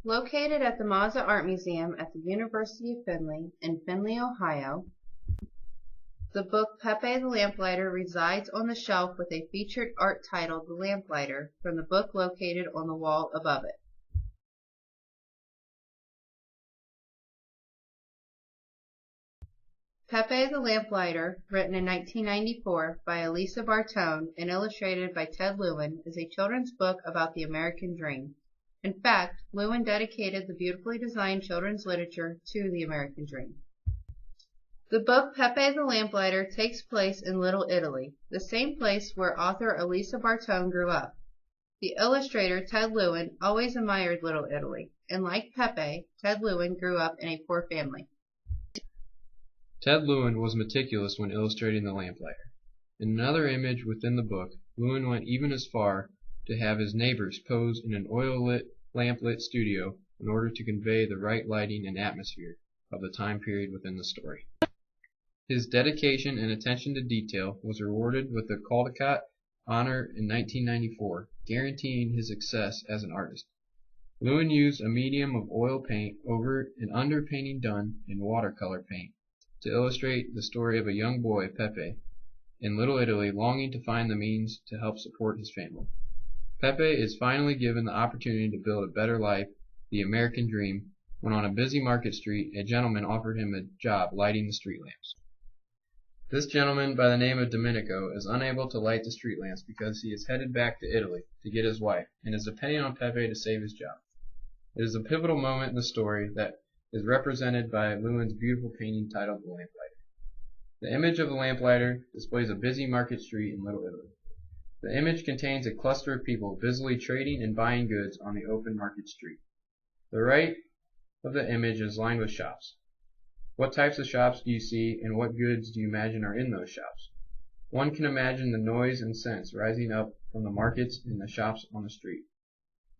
Located at the Mazza Art Museum at the University of Findlay in Findlay, Ohio, the book Pepe the Lamplighter resides on the shelf with a featured art titled The Lamplighter from the book located on the wall above it. Pepe the Lamplighter, written in 1994 by Elisa Bartone and illustrated by Ted Lewin, is a children's book about the American dream. In fact, Lewin dedicated the beautifully designed children's literature to the American dream. The book Pepe the Lamplighter takes place in Little Italy, the same place where author Elisa Bartone grew up. The illustrator Ted Lewin always admired Little Italy, and like Pepe, Ted Lewin grew up in a poor family. Ted Lewin was meticulous when illustrating the lamplighter. In another image within the book, Lewin went even as far to have his neighbors pose in an oil-lit, lamp-lit studio in order to convey the right lighting and atmosphere of the time period within the story. His dedication and attention to detail was rewarded with the Caldecott Honor in 1994, guaranteeing his success as an artist. Lewin used a medium of oil paint over an underpainting done in watercolor paint to illustrate the story of a young boy, Pepe, in Little Italy longing to find the means to help support his family. Pepe is finally given the opportunity to build a better life, the American dream, when on a busy market street a gentleman offered him a job lighting the street lamps. This gentleman by the name of Domenico is unable to light the street lamps because he is headed back to Italy to get his wife and is depending on Pepe to save his job. It is a pivotal moment in the story that is represented by Lewin's beautiful painting titled The Lamplighter. The image of the lamplighter displays a busy market street in Little Italy. The image contains a cluster of people busily trading and buying goods on the open market street. The right of the image is lined with shops. What types of shops do you see, and what goods do you imagine are in those shops? One can imagine the noise and scents rising up from the markets and the shops on the street.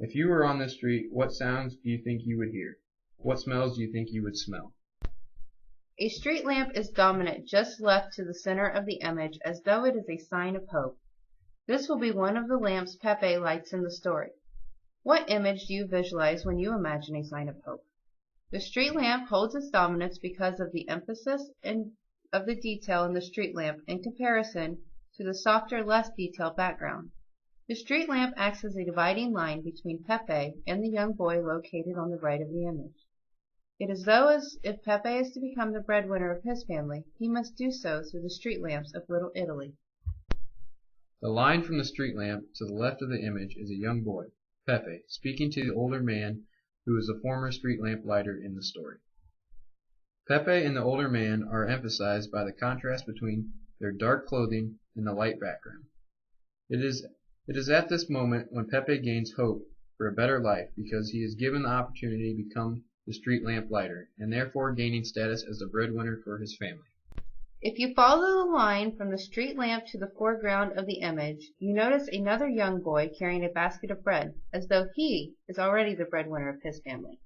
If you were on this street, what sounds do you think you would hear? What smells do you think you would smell? A street lamp is dominant just left to the center of the image as though it is a sign of hope. This will be one of the lamps Pepe lights in the story. What image do you visualize when you imagine a sign of hope? The street lamp holds its dominance because of the emphasis of the detail in the street lamp in comparison to the softer, less detailed background. The street lamp acts as a dividing line between Pepe and the young boy located on the right of the image. It is as if Pepe is to become the breadwinner of his family, he must do so through the street lamps of Little Italy. The line from the street lamp to the left of the image is a young boy, Pepe, speaking to the older man who is the former street lamp lighter in the story. Pepe and the older man are emphasized by the contrast between their dark clothing and the light background. It is at this moment when Pepe gains hope for a better life because he is given the opportunity to become the street lamp lighter, and therefore gaining status as the breadwinner for his family. If you follow the line from the street lamp to the foreground of the image, you notice another young boy carrying a basket of bread, as though he is already the breadwinner of his family.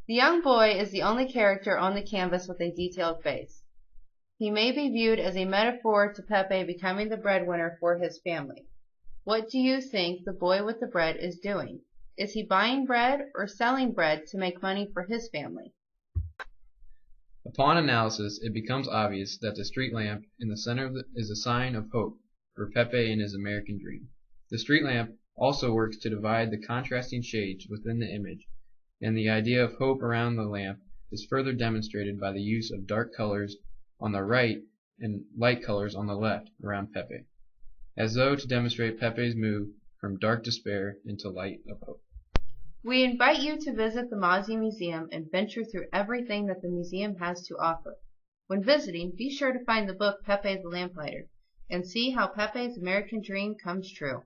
The young boy is the only character on the canvas with a detailed face. He may be viewed as a metaphor to Pepe becoming the breadwinner for his family. What do you think the boy with the bread is doing? Is he buying bread or selling bread to make money for his family? Upon analysis, it becomes obvious that the street lamp in the center is a sign of hope for Pepe and his American dream. The street lamp also works to divide the contrasting shades within the image, and the idea of hope around the lamp is further demonstrated by the use of dark colors on the right and light colors on the left around Pepe, as though to demonstrate Pepe's move from dark despair into light of hope. We invite you to visit the Mazza Museum and venture through everything that the museum has to offer. When visiting, be sure to find the book Pepe the Lamplighter and see how Pepe's American dream comes true.